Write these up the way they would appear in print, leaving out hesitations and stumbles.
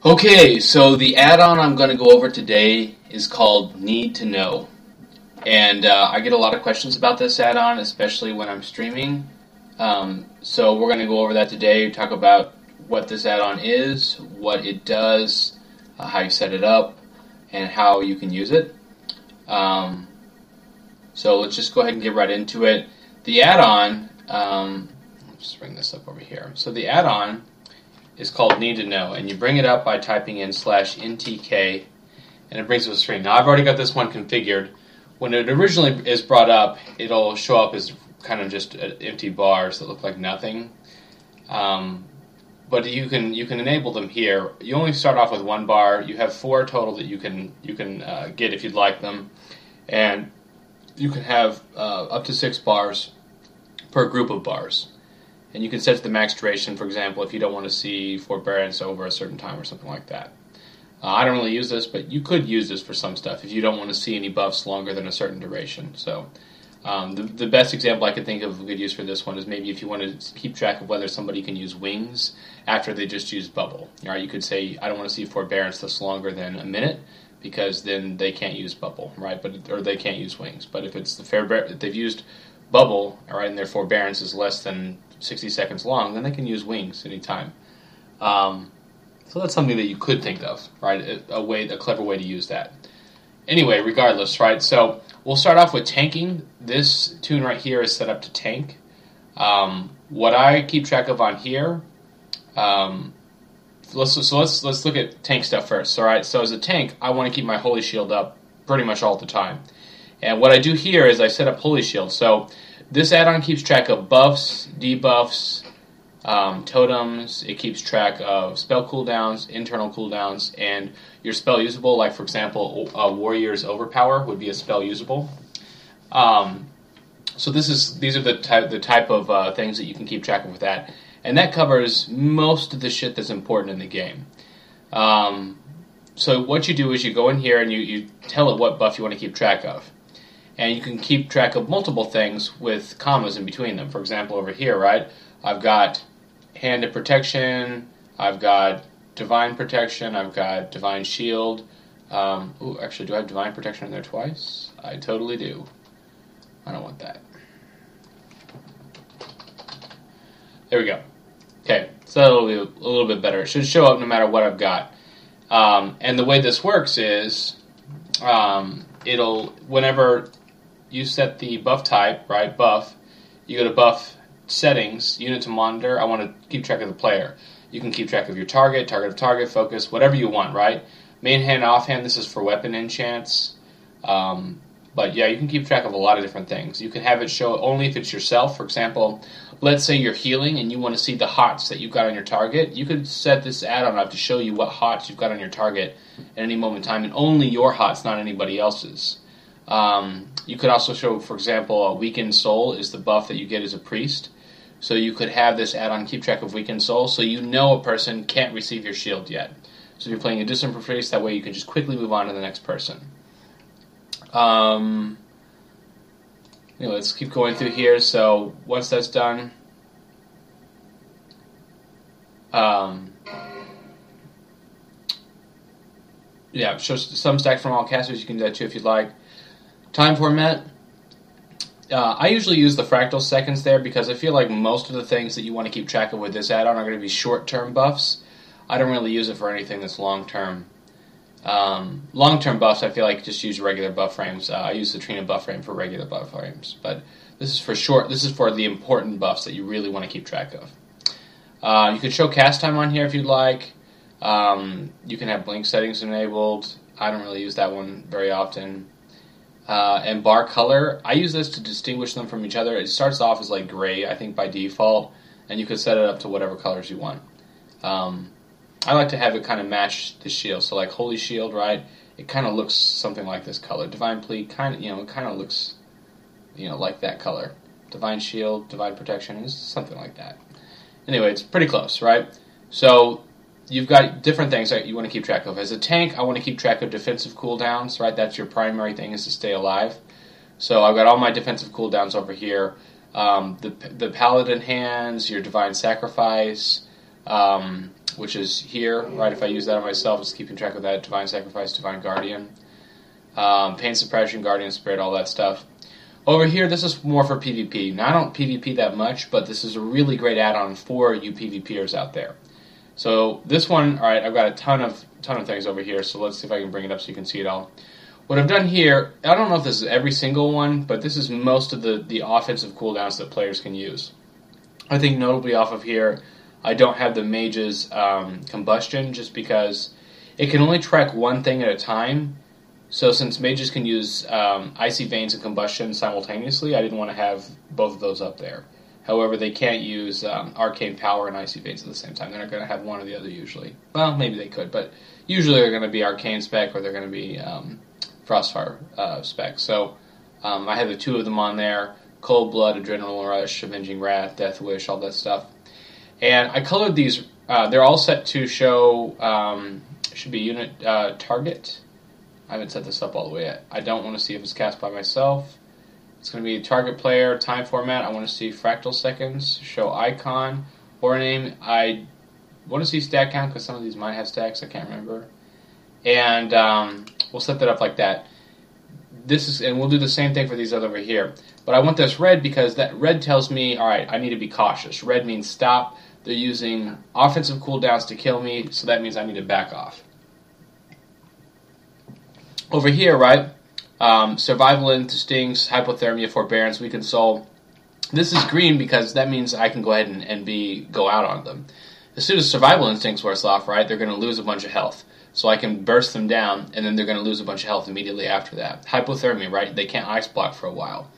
Okay, so the add-on I'm going to go over today is called Need to Know. And I get a lot of questions about this add-on, especially when I'm streaming. So we're going to go over that today, talk about what this add-on is, what it does, how you set it up, and how you can use it. So let's just go ahead and get right into it. The add-on, let's bring this up over here. So the add-on is called Need to Know, and you bring it up by typing in /ntk, and it brings up a screen. Now I've already got this one configured. When it originally is brought up, it'll show up as kind of just empty bars that look like nothing. But you can enable them here. You only start off with one bar. You have 4 total that you can get if you'd like them, and you can have up to 6 bars per group of bars. And you can set the max duration, for example, if you don't want to see forbearance over a certain time or something like that. I don't really use this, but you could use this for some stuff if you don't want to see any buffs longer than a certain duration. So the best example I could think of a good use for this one is maybe if you want to keep track of whether somebody can use wings after they just use bubble. All right, you could say, I don't want to see forbearance that's longer than a minute, because then they can't use bubble, right? Or they can't use wings. But if it's if they've used bubble, all right, and their forbearance is less than 60 seconds long, then they can use wings anytime. So that's something that you could think of, right? A clever way to use that. Anyway, regardless, right? So we'll start off with tanking. This tune right here is set up to tank. What I keep track of on here, let's look at tank stuff first. All right. So as a tank, I want to keep my holy shield up pretty much all the time. And what I do here is I set up holy shield. So this add-on keeps track of buffs, debuffs, totems. It keeps track of spell cooldowns, internal cooldowns, and your spell usable. Like, for example, Warrior's Overpower would be a spell usable. So these are the type of things that you can keep track of with that, and that covers most of the shit that's important in the game. So what you do is you go in here and you tell it what buff you want to keep track of. And you can keep track of multiple things with commas in between them. For example, over here, right, I've got Hand of Protection, I've got Divine Protection, I've got Divine Shield. Actually, do I have Divine Protection in there twice? I totally do. I don't want that. There we go. Okay, so that'll be a little bit better. It should show up no matter what I've got. And the way this works is whenever you set the buff type, right, buff, you go to buff settings, unit to monitor. I want to keep track of the player. You can keep track of your target of target, focus, whatever you want, right? Main hand, offhand, this is for weapon enchants. But yeah, you can keep track of a lot of different things. You can have it show only if it's yourself. For example, let's say you're healing and you want to see the hots that you've got on your target. You could set this add-on up to show you what hots you've got on your target at any moment in time, and only your hots, not anybody else's. You could also show, for example, a Weakened Soul is the buff that you get as a priest. So you could have this add-on keep track of Weakened Soul, so you know a person can't receive your shield yet. So if you're playing a distant priest, that way you can just quickly move on to the next person. Let's keep going through here. So once that's done, show some stacks from all casters. You can do that too if you'd like. Time format. I usually use the fractal seconds there because I feel like most of the things that you want to keep track of with this add-on are going to be short-term buffs. I don't really use it for anything that's long-term. Long-term buffs, I feel like just use regular buff frames. I use the Trina buff frame for regular buff frames, but this is for short. This is for the important buffs that you really want to keep track of. You could show cast time on here if you'd like. You can have blink settings enabled. I don't really use that one very often. And bar color, I use this to distinguish them from each other. It starts off as like gray, I think, by default, and you can set it up to whatever colors you want. I like to have it kind of match the shield. So like Holy Shield, right? It kind of looks something like this color. Divine Plea, it kind of looks, like that color. Divine Shield, Divine Protection, is something like that. Anyway, it's pretty close, right? So you've got different things that you want to keep track of. As a tank, I want to keep track of defensive cooldowns, right? That's your primary thing, is to stay alive. So I've got all my defensive cooldowns over here. The Paladin hands, your Divine Sacrifice, which is here, right? If I use that on myself, it's keeping track of that. Divine Sacrifice, Divine Guardian, Pain Suppression, Guardian Spirit, all that stuff. Over here, this is more for PvP. Now, I don't PvP that much, but this is a really great add-on for you PvPers out there. So this one, all right, I've got a ton of things over here, so let's see if I can bring it up so you can see it all. What I've done here, I don't know if this is every single one, but this is most of the offensive cooldowns that players can use. I think notably off of here, I don't have the Mage's Combustion, just because it can only track one thing at a time. So since Mages can use Icy Veins and Combustion simultaneously, I didn't want to have both of those up there. However, they can't use Arcane Power and Icy Veins at the same time. They're not going to have one or the other usually. Well, maybe they could, but usually they're going to be Arcane spec or they're going to be Frostfire spec. So I have the two of them on there. Cold Blood, Adrenaline Rush, Avenging Wrath, Death Wish, all that stuff. And I colored these. They're all set to show, should be unit target. I haven't set this up all the way yet. I don't want to see if it's cast by myself. It's going to be target player, time format. I want to see fractal seconds, show icon, or name. I want to see stack count because some of these might have stacks. I can't remember. And we'll set that up like that. And we'll do the same thing for these other over here. But I want this red because that red tells me, all right, I need to be cautious. Red means stop. They're using offensive cooldowns to kill me, so that means I need to back off. Over here, right, survival instincts, hypothermia, forbearance, weakened soul. This is green because that means I can go ahead and go out on them. As soon as survival instincts wears off, right, they're going to lose a bunch of health. So I can burst them down, and then they're going to lose a bunch of health immediately after that. Hypothermia, right, they can't ice block for a while.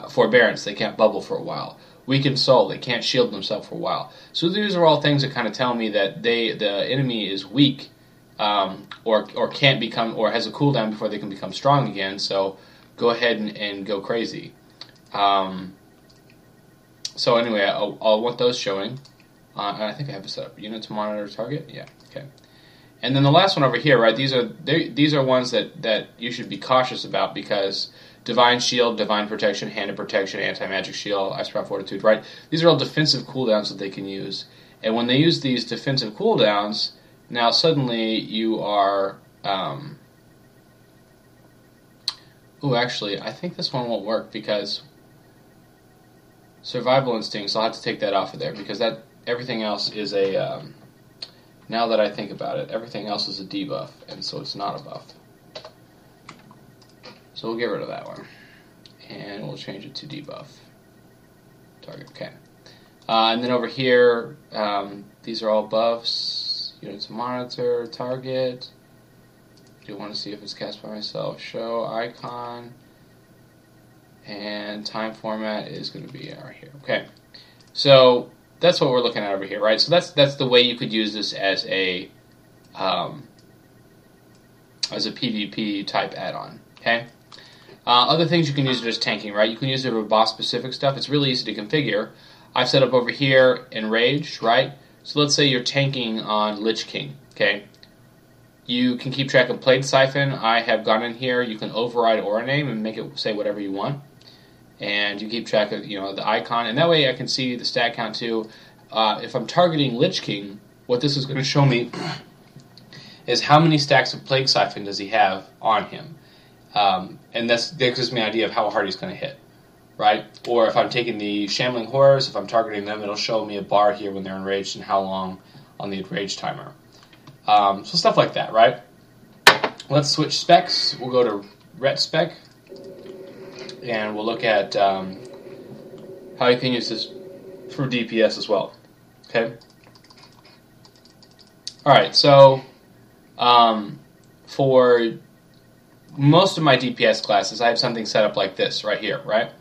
Forbearance, they can't bubble for a while. Weakened soul, they can't shield themselves for a while. So these are all things that kind of tell me that the enemy is weak, or can't become, or has a cooldown before they can become strong again. So go ahead and go crazy. So anyway, I'll want those showing. And I think I have it set up. Unit to monitor target. Yeah. Okay. And then the last one over here, right? These are ones that you should be cautious about because Divine Shield, Divine Protection, Hand of Protection, Anti-Magic Shield, Ice Sprout Fortitude, right? These are all defensive cooldowns that they can use. And when they use these defensive cooldowns, now suddenly you are... actually, I think this one won't work because Survival Instincts, I'll have to take that off of there because everything else is a... now that I think about it, everything else is a debuff, and so it's not a buff. So we'll get rid of that one. And we'll change it to debuff. Target, okay. And then over here, these are all buffs. Unit to monitor, target. Do want to see if it's cast by myself. Show, icon. And time format is going to be right here. Okay. So that's what we're looking at over here, right? So that's the way you could use this as a PvP type add-on. Okay. Other things you can use are just tanking, right? You can use it for boss-specific stuff. It's really easy to configure. I've set up over here Enraged, right? So let's say you're tanking on Lich King, okay? You can keep track of Plague Siphon. I have gone in here. You can override aura name and make it say whatever you want. And you keep track of, the icon. And that way I can see the stat count too. If I'm targeting Lich King, what this is going to show me is how many stacks of Plague Siphon does he have on him. And that gives me an idea of how hard he's going to hit, right? Or if I'm taking the Shambling Horrors, if I'm targeting them, it'll show me a bar here when they're enraged and how long on the enraged timer. So stuff like that, right? Let's switch specs. We'll go to Ret spec, and we'll look at how you can use this for DPS as well. Okay? Alright, so for most of my DPS classes, I have something set up like this right here, right?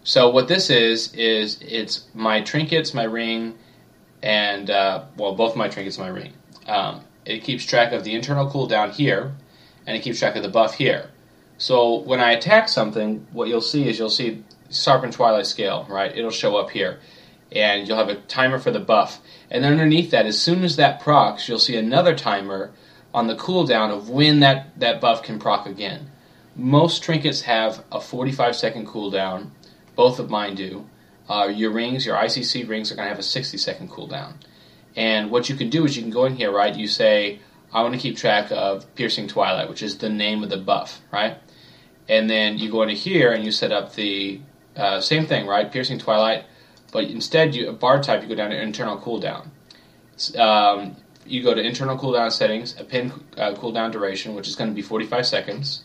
So what this is it's my trinkets, my ring, and, both my trinkets and my ring. It keeps track of the internal cooldown here, and it keeps track of the buff here. So when I attack something, what you'll see Sharpened Twilight Scale, right? It'll show up here. And you'll have a timer for the buff. And underneath that, as soon as that procs, you'll see another timer on the cooldown of when that buff can proc again. Most trinkets have a 45-second cooldown. Both of mine do. Your rings, your ICC rings, are going to have a 60-second cooldown. And what you can do is you can go in here, right? You say, I want to keep track of Piercing Twilight, which is the name of the buff, right? And then you go into here and you set up the same thing, right? Piercing Twilight, but instead, a bar type, you go down to internal cooldown. You go to internal cooldown settings, a pin cooldown duration, which is going to be 45 seconds.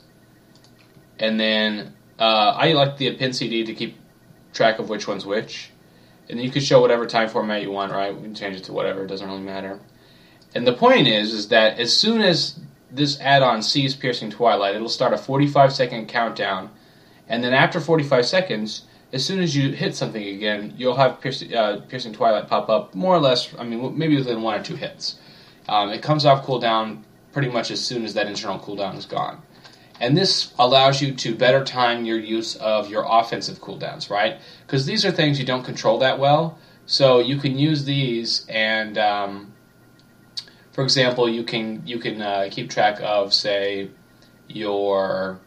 And then I like the pin CD to keep track of which one's which. And then you can show whatever time format you want, right? We can change it to whatever, it doesn't really matter. And the point is that as soon as this add-on sees Piercing Twilight, it'll start a 45-second countdown. And then after 45 seconds, as soon as you hit something again, you'll have Piercing Twilight pop up more or less, I mean, maybe within 1 or 2 hits. It comes off cooldown pretty much as soon as that internal cooldown is gone. And this allows you to better time your use of your offensive cooldowns, right? Because these are things you don't control that well, so you can use these and, for example, you can keep track of, say, your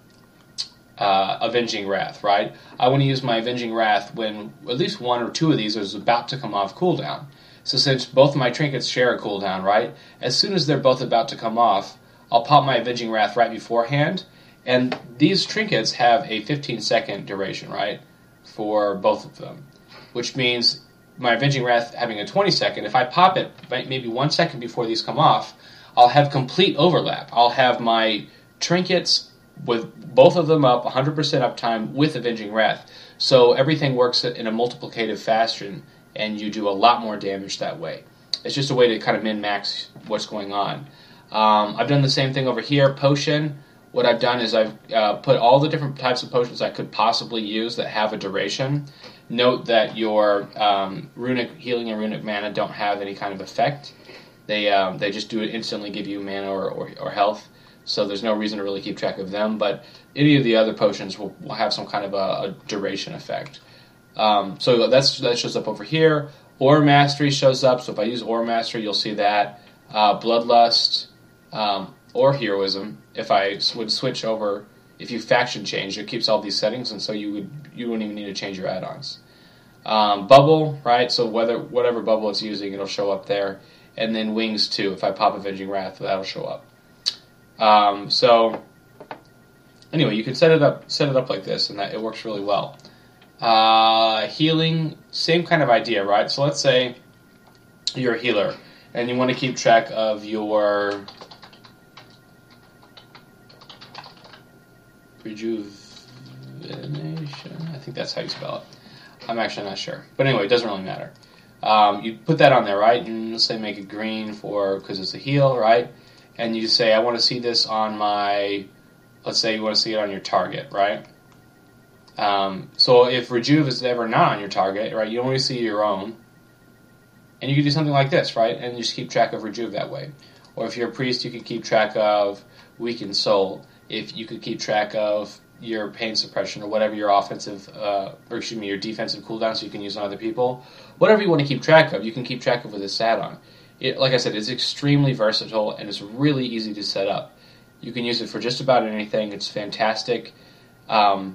Avenging Wrath, right? I want to use my Avenging Wrath when at least 1 or 2 of these is about to come off cooldown. So since both of my trinkets share a cooldown, right? As soon as they're both about to come off, I'll pop my Avenging Wrath right beforehand. And these trinkets have a 15-second duration, right? For both of them. Which means my Avenging Wrath having a 20-second, if I pop it maybe 1 second before these come off, I'll have complete overlap. I'll have my trinkets with both of them up, 100% uptime with Avenging Wrath. So everything works in a multiplicative fashion, and you do a lot more damage that way. It's just a way to kind of min-max what's going on. I've done the same thing over here. Potion. What I've done is I've put all the different types of potions I could possibly use that have a duration. Note that your runic healing and runic mana don't have any kind of effect. They just do it instantly, give you mana or health. So there's no reason to really keep track of them. But any of the other potions will have some kind of a duration effect. So that shows up over here. Aura Mastery shows up. So if I use Aura Mastery, you'll see that. Bloodlust or Heroism. If I would switch over, if you faction change, it keeps all these settings, and so you wouldn't even need to change your add-ons. Bubble, right? So whatever bubble it's using, it'll show up there. And then Wings too. If I pop Avenging Wrath, that'll show up. So anyway, you can set it up like this, and that it works really well. Healing, same kind of idea, right? So let's say you're a healer, and you want to keep track of your rejuvenation. I think that's how you spell it. I'm actually not sure. But anyway, it doesn't really matter. You put that on there, right? And let's say make it green because it's a heal, right? And you say, I want to see this on my, let's say you want to see it on your target, right? So if Rejuve is ever not on your target, right, you only see your own. And you can do something like this, right? And you just keep track of Rejuve that way. Or if you're a priest, you can keep track of Weakened Soul. If you could keep track of your pain suppression or whatever your your defensive cooldown so you can use on other people. Whatever you want to keep track of, you can keep track of with this add-on. Like I said, it's extremely versatile and it's really easy to set up. You can use it for just about anything. It's fantastic. And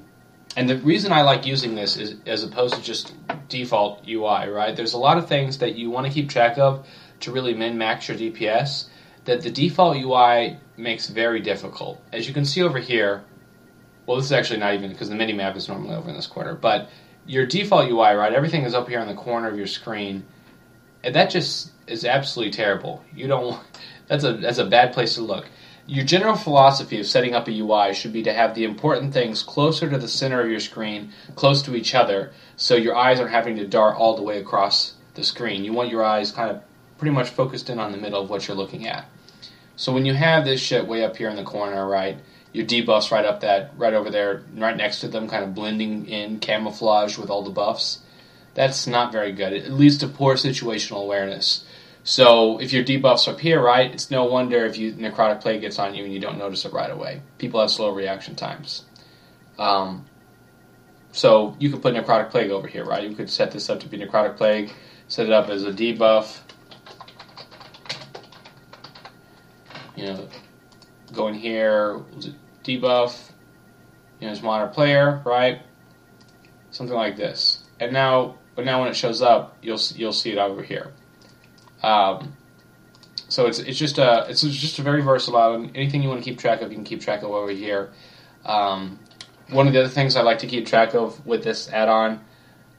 the reason I like using this is as opposed to just default UI, right? There's a lot of things that you want to keep track of to really min-max your DPS that the default UI makes very difficult. As you can see over here, well, this is actually not even, because the mini-map is normally over in this corner, but your default UI, right, everything is up here in the corner of your screen, and that just is absolutely terrible. That's a bad place to look. Your general philosophy of setting up a UI should be to have the important things closer to the center of your screen, close to each other, so your eyes aren't having to dart all the way across the screen. You want your eyes kind of pretty much focused in on the middle of what you're looking at. So when you have this shit way up here in the corner, right, your debuffs right over there, right next to them, kind of blending in, camouflage with all the buffs, that's not very good. It leads to poor situational awareness. So if your debuff's up here, right, it's no wonder if Necrotic Plague gets on you and you don't notice it right away. People have slow reaction times. So you could put Necrotic Plague over here, right? You could set this up to be Necrotic Plague, set it up as a debuff. Go in here, debuff, as monitor player, right? Something like this. And now when it shows up, you'll see it over here. So it's just a very versatile. Anything you want to keep track of, you can keep track of over here. One of the other things I like to keep track of with this add-on,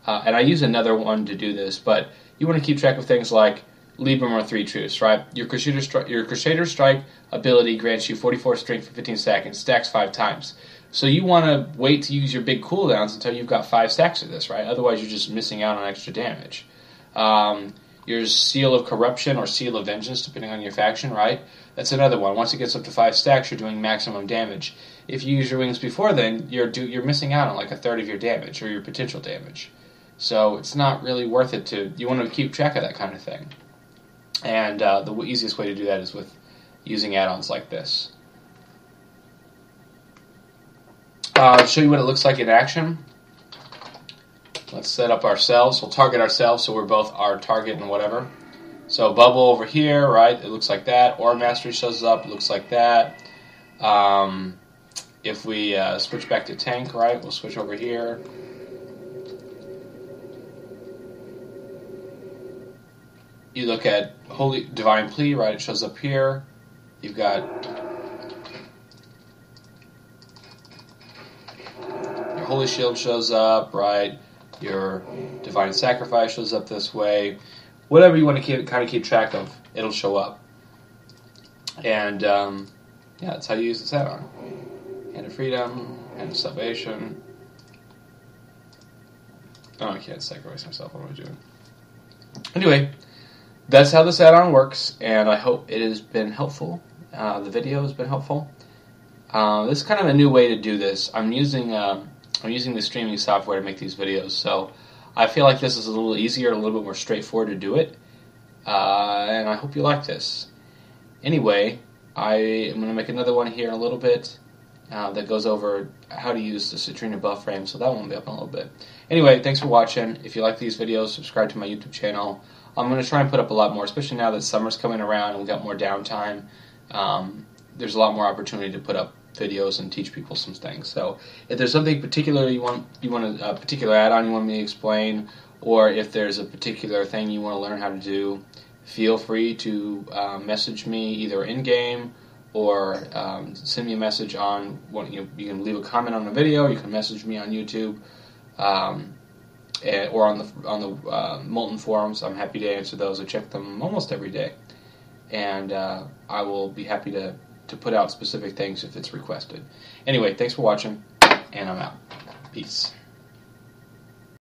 and I use another one to do this, but you want to keep track of things like Libram or 3 Truths, right? Your Crusader Strike ability grants you 44 strength for 15 seconds, stacks 5 times. So you want to wait to use your big cooldowns until you've got 5 stacks of this, right? Otherwise you're just missing out on extra damage. Your Seal of Corruption or Seal of Vengeance, depending on your faction, right? That's another one. Once it gets up to 5 stacks, you're doing maximum damage. If you use your wings before then, you're missing out on like a third of your damage or your potential damage. So it's not really worth it you want to keep track of that kind of thing. And the easiest way to do that is with using add-ons like this. I'll show you what it looks like in action. Let's set up ourselves. We'll target ourselves so we're both our target and whatever. So bubble over here, right? It looks like that. Aura Mastery shows up. It looks like that. If we switch back to tank, right? We'll switch over here. You look at Holy Divine Plea, right? It shows up here. You've got your Holy Shield shows up, right? Your Divine Sacrifice shows up this way. Whatever you want to kind of keep track of, it'll show up. And yeah, that's how you use this add-on. Hand of Freedom, Hand of Salvation. Oh, I can't sacrifice myself. What am I doing? Anyway, that's how this add-on works, and I hope it has been helpful. The video has been helpful. This is kind of a new way to do this. I'm using the streaming software to make these videos, so I feel like this is a little easier, a little bit more straightforward to do it, and I hope you like this. Anyway, I am going to make another one here in a little bit that goes over how to use the Citrina buff frame, so that one will be up in a little bit. Anyway, thanks for watching. If you like these videos, subscribe to my YouTube channel. I'm going to try and put up a lot more, especially now that summer's coming around and we've got more downtime. There's a lot more opportunity to put up videos and teach people some things. So if there's something particular you want a particular add-on you want me to explain, or if there's a particular thing you want to learn how to do, feel free to message me either in-game or send me a message on you can leave a comment on the video, you can message me on YouTube, or on the Molten forums. I'm happy to answer those. I check them almost every day, and I will be happy to put out specific things if it's requested. Anyway, thanks for watching, and I'm out. Peace.